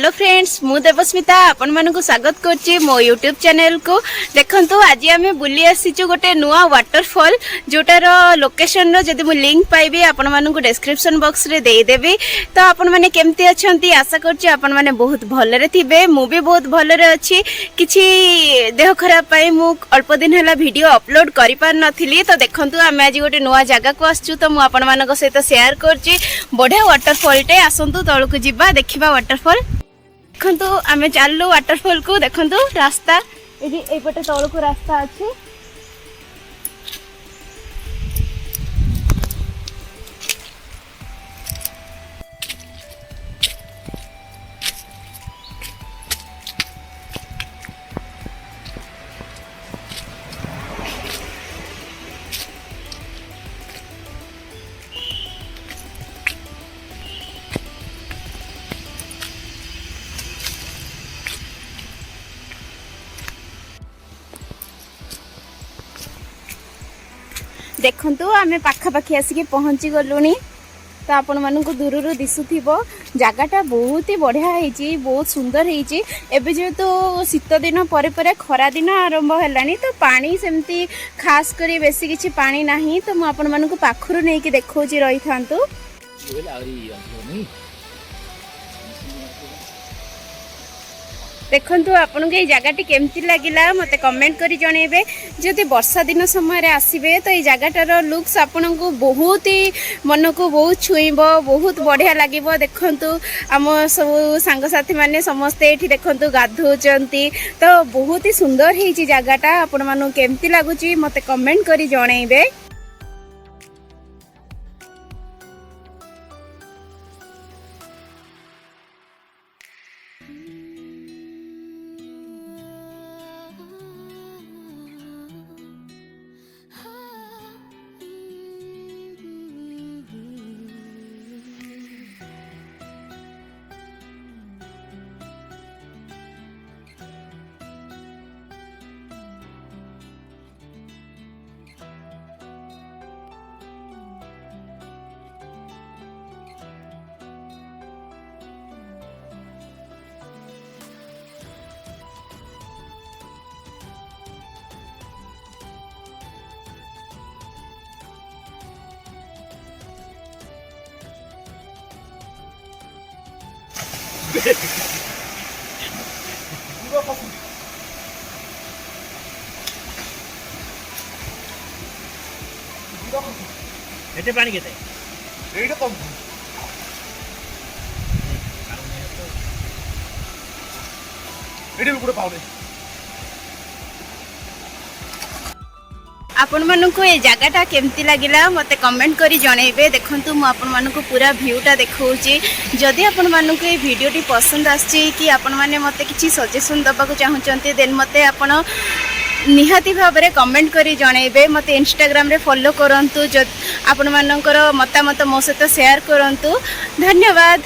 Hello friends मु देवस्मिता आपण मानक स्वागत करछि मो यूट्यूब चैनल को। देखंतु आज आमे बुली आसीचु गोटे नुआ वाटरफॉल जोटार लोकेशन रो जदि मु लिंक पाइबी आपण मानक डिस्क्रिप्शन बॉक्स रे दे देबी। तो आपण माने केमती अछंती आशा करछि आपण माने बहुत भलरे थिबे। मु भी बहुत भलरे अछि। किछि देह खराब पाई मु अल्प दिन हला वीडियो अपलोड करि पार नथिली। तो देखंतु आमे आज गोटे नुआ जगह को आछू तो मु आपण मानक सहित शेयर करछि। बढ़िया वाटरफॉल टे आसंतु तळकु जिबा देखिबा वाटरफॉल। देखंतु आमे चाललो वाटरफॉल को। देखंतु रास्ता एई पटे तळकु रास्ता अछि। देखंतु आमे पाखापाखी आसिक पहुँची गलुनी। तो आपण मानक दूर दिशुथिबो जगहटा बहुत ही बढ़िया होईची, बहुत सुंदर होईची। एबे जेहेतु शीत दिन परे परे खरा दिन आरंभ हेलानी तो पानी सेमती खास करी बेसी किछि पानी नाही। तो मु आपण मानक पाखरु नै कि देखौची रही थांतु। देखंतु आपन के जगहटी केमती लागिला मते कमेंट करी जणेबे। जदि वर्षा दिन समय रे आसीबे तो ए जगहटार लुक्स आपन को बहुत ही मन को बहुत छुईबो, बहुत बढ़िया लागिबो। देखंतु हम सब संग साथी माने समस्ते एठी देखंतु गाधोचंती। तो बहुत ही सुंदर हेची जगहटा। आपन मानु केमती लागुची मते कमेंट करी जणेबे। एटे पानी केते एटा कम एटे भी गुडे पाउले। आपण मानक ए जगहटा केमती लागिला मते कमेंट करी जणेबे। देखंतु मु आपण मानक पूरा व्यूटा देखौची। जदि आपण मानक ए वीडियोटी पसंद आछि कि आपण माने मते किछि सजेशन दबाको चाहुचंती देन मते आपण निहाती भाव में कमेंट करी जणेबे। मते इंस्टाग्राम रे फॉलो करंतु। आपण मानकर मतामत मो सहित शेयर करंतु। धन्यवाद।